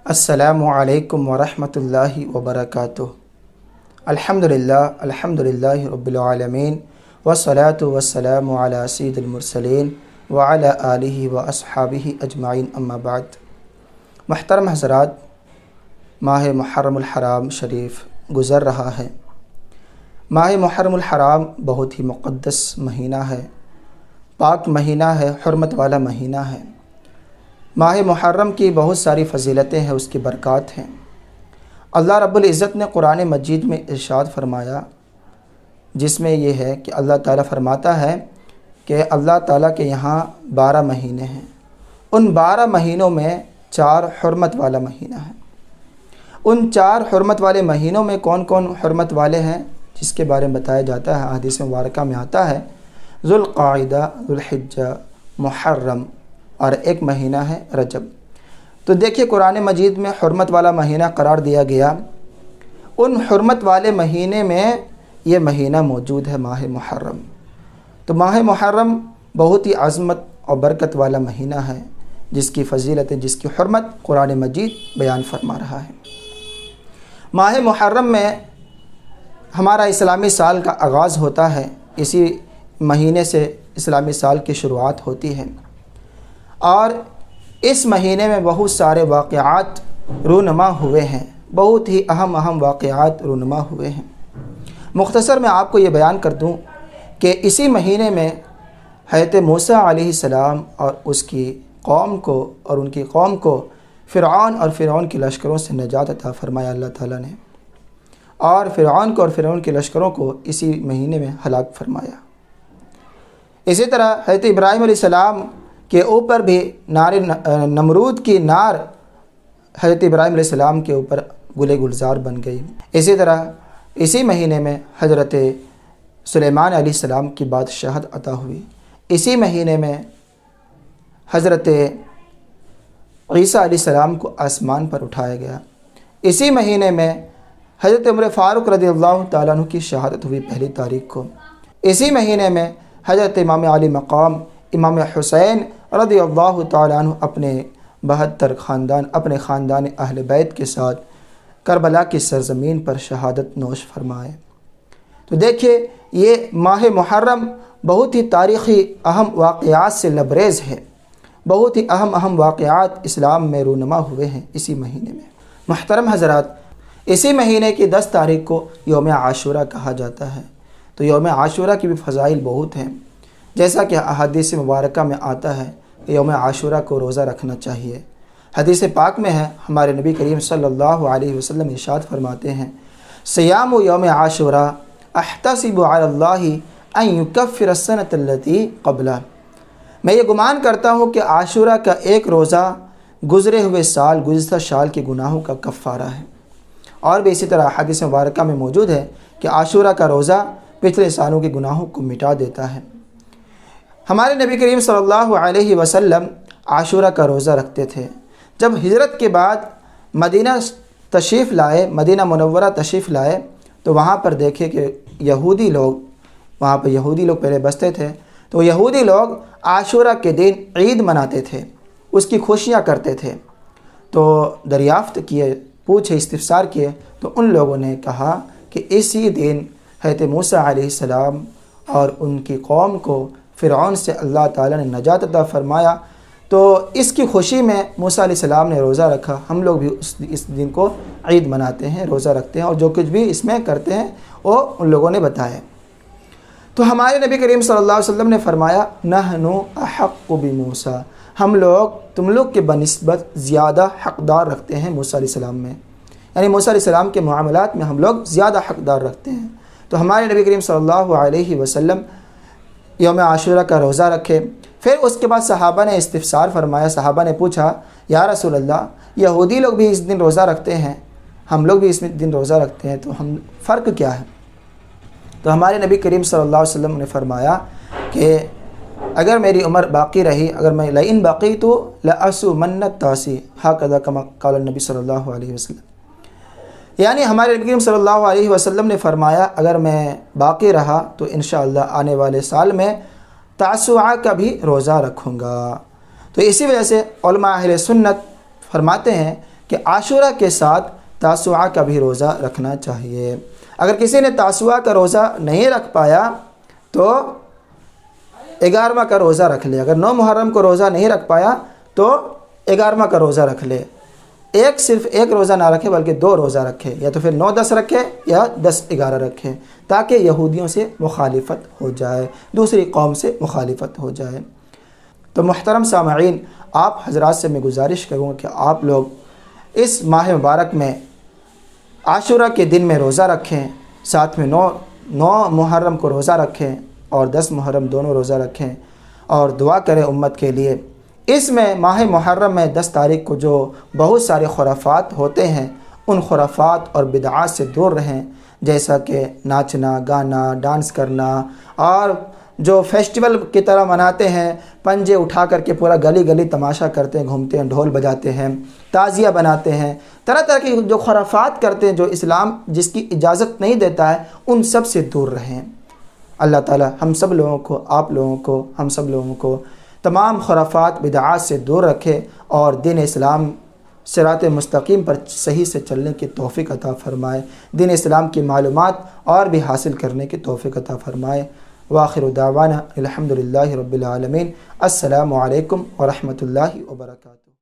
السلام علیکم ورحمۃ اللہ وبرکاتہ۔ الحمدللہ رب العالمین والصلاة والسلام علی سید المرسلین وعلی آلہ واصحابہ اجمعین، اما بعد۔ محترم حضرات، ماہ محرم الحرام شریف گزر رہا ہے۔ ماہ محرم الحرام بہت ہی مقدس مہینہ ہے، پاک مہینہ ہے، حرمت والا مہینہ ہے۔ ماہ محرم کی بہت ساری فضیلتیں ہیں، اس کی برکات ہیں۔ اللہ رب العزت نے قرآن مجید میں ارشاد فرمایا، جس میں یہ ہے کہ اللہ تعالیٰ فرماتا ہے کہ اللہ تعالیٰ کے یہاں 12 مہینے ہیں، ان 12 مہینوں میں 4 حرمت والا مہینہ ہے۔ ان 4 حرمت والے مہینوں میں کون کون حرمت والے ہیں، جس کے بارے میں بتایا جاتا ہے، احادیث مبارکہ میں آتا ہے ذوالقعدہ، ذوالحجہ، محرم، اور ایک مہینہ ہے رجب۔ تو دیکھیے قرآن مجید میں حرمت والا مہینہ قرار دیا گیا، ان حرمت والے مہینے میں یہ مہینہ موجود ہے، ماہ محرم۔ تو ماہ محرم بہت ہی عظمت اور برکت والا مہینہ ہے، جس کی فضیلت، جس کی حرمت قرآن مجید بیان فرما رہا ہے۔ ماہ محرم میں ہمارا اسلامی سال کا آغاز ہوتا ہے، اسی مہینے سے اسلامی سال کی شروعات ہوتی ہے، اور اس مہینے میں بہت سارے واقعات رونما ہوئے ہیں، بہت ہی اہم واقعات رونما ہوئے ہیں۔ مختصر میں آپ کو یہ بیان کر دوں کہ اسی مہینے میں حضرت موسیٰ علیہ السلام اور اس کی قوم کو اور ان کی قوم کو فرعون کے لشکروں سے نجات عطا فرمایا اللہ تعالیٰ نے، اور فرعون کے لشکروں کو اسی مہینے میں ہلاک فرمایا۔ اسی طرح حضرت ابراہیم علیہ السلام کے اوپر بھی نمرود کی نار حضرت ابراہیم علیہ السلام کے اوپر گل گلزار بن گئی۔ اسی طرح اسی مہینے میں حضرت سلیمان علیہ السلام کی بادشاہت عطا ہوئی۔ اسی مہینے میں حضرت عیسیٰ علیہ السلام کو آسمان پر اٹھایا گیا۔ اسی مہینے میں حضرت عمر فاروق رضی اللہ تعالیٰ عنہ کی شہادت ہوئی 1 تاریخ کو۔ اسی مہینے میں حضرت امام علی مقام امام حسین رضی اللہ تعالیٰ عنہ اپنے 72 اپنے خاندان اہل بیت کے ساتھ کربلا کی سرزمین پر شہادت نوش فرمائے۔ تو دیکھیے یہ ماہ محرم بہت ہی تاریخی اہم واقعات سے لبریز ہے، بہت ہی اہم واقعات اسلام میں رونما ہوئے ہیں اسی مہینے میں۔ محترم حضرات، اسی مہینے کی 10 تاریخ کو یوم عاشورہ کہا جاتا ہے۔ تو یوم عاشورہ کی بھی فضائل بہت ہیں، جیسا کہ احادیث مبارکہ میں آتا ہے کہ یوم عاشورہ کو روزہ رکھنا چاہیے۔ حدیث پاک میں ہے، ہمارے نبی کریم صلی اللہ علیہ وسلم ارشاد فرماتے ہیں، صیام یوم عاشورہ احتسب علی اللہ ان یکفر السنۃ التی قبلہ۔ میں یہ گمان کرتا ہوں کہ عاشورہ کا ایک روزہ گزشتہ سال کے گناہوں کا کفارہ ہے۔ اور بھی اسی طرح حدیث مبارکہ میں موجود ہے کہ عاشورہ کا روزہ پچھلے سالوں کے گناہوں کو مٹا دیتا ہے۔ ہمارے نبی کریم صلی اللہ علیہ وسلم عاشورہ کا روزہ رکھتے تھے۔ جب ہجرت کے بعد مدینہ منورہ تشریف لائے تو وہاں پر دیکھے کہ یہودی لوگ پہلے بستے تھے، تو یہودی لوگ عاشورہ کے دن عید مناتے تھے، اس کی خوشیاں کرتے تھے۔ تو دریافت کیے، پوچھے، استفسار کیے، تو ان لوگوں نے کہا کہ اسی دن حضرت موسیٰ علیہ السلام اور ان کی قوم کو فرعون سے اللہ تعالیٰ نے نجات عطا فرمایا، تو اس کی خوشی میں موسیٰ علیہ السلام نے روزہ رکھا۔ ہم لوگ بھی اس دن کو عید مناتے ہیں، روزہ رکھتے ہیں، اور جو کچھ بھی اس میں کرتے ہیں وہ ان لوگوں نے بتایا۔ تو ہمارے نبی کریم صلی اللہ علیہ وسلم نے فرمایا، نحن احق بموسیٰ، ہم لوگ تم لوگ کے بنسبت زیادہ حقدار رکھتے ہیں موسیٰ علیہ السلام میں، یعنی موسیٰ علیہ السلام کے معاملات میں ہم لوگ زیادہ حقدار رکھتے ہیں۔ تو ہمارے نبی کریم صلی اللہ علیہ وسلم یوم عاشورہ کا روزہ رکھے۔ پھر اس کے بعد صحابہ نے استفسار فرمایا، صحابہ نے پوچھا، یا رسول اللہ، یہودی لوگ بھی اس دن روزہ رکھتے ہیں، ہم لوگ بھی اس دن روزہ رکھتے ہیں، تو فرق کیا ہے؟ تو ہمارے نبی کریم صلی اللہ علیہ وسلم نے فرمایا کہ اگر میری عمر باقی رہی، اگر میں لئن بقیت لأصومن التاسع، ہکذا کما قال النبی صلی اللہ علیہ وسلم، یعنی ہمارے نبی کریم صلی اللہ علیہ وسلم نے فرمایا اگر میں باقی رہا تو انشاءاللہ آنے والے سال میں تاسوعہ کا بھی روزہ رکھوں گا۔ تو اسی وجہ سے علماء اہل سنت فرماتے ہیں کہ عاشورہ کے ساتھ تاسوعہ کا بھی روزہ رکھنا چاہیے۔ اگر کسی نے تاسوعہ کا روزہ نہیں رکھ پایا تو 11واں کا روزہ رکھ لے۔ اگر 9 محرم کو روزہ نہیں رکھ پایا تو 11واں کا روزہ رکھ لے۔ صرف ایک روزہ نہ رکھے بلکہ 2 روزہ رکھے، یا تو پھر 9-10 رکھے یا 10-11 رکھے، تاکہ یہودیوں سے مخالفت ہو جائے، دوسری قوم سے مخالفت ہو جائے۔ تو محترم سامعین، آپ حضرات سے میں گزارش کروں کہ آپ لوگ اس ماہ مبارک میں عاشورہ کے دن میں روزہ رکھیں، ساتھ میں 9 محرم کو روزہ رکھیں اور 10 محرم دونوں روزہ رکھیں، اور دعا کریں امت کے لیے۔ اس میں ماہ محرم میں 10 تاریخ کو جو بہت سارے خرافات ہوتے ہیں، ان خرافات اور بدعات سے دور رہیں، جیسا کہ ناچنا، گانا، ڈانس کرنا، اور جو فیسٹیول کی طرح مناتے ہیں، پنجے اٹھا کر کے پورا گلی گلی تماشا کرتے ہیں، گھومتے ہیں، ڈھول بجاتے ہیں، تعزیہ بناتے ہیں، طرح طرح کی جو خرافات کرتے ہیں، جو اسلام جس کی اجازت نہیں دیتا ہے، ان سب سے دور رہیں۔ اللہ تعالی ہم سب لوگوں کو، آپ لوگوں کو، ہم سب لوگوں کو تمام خرافات بدعات سے دور رکھے اور دین اسلام صراط مستقیم پر صحیح سے چلنے کی توفیق عطا فرمائے، دین اسلام کی معلومات اور بھی حاصل کرنے کی توفیق عطا فرمائے۔ وآخر دعوانا الحمدللہ رب العالمین۔ السلام علیکم ورحمۃ اللہ وبرکاتہ۔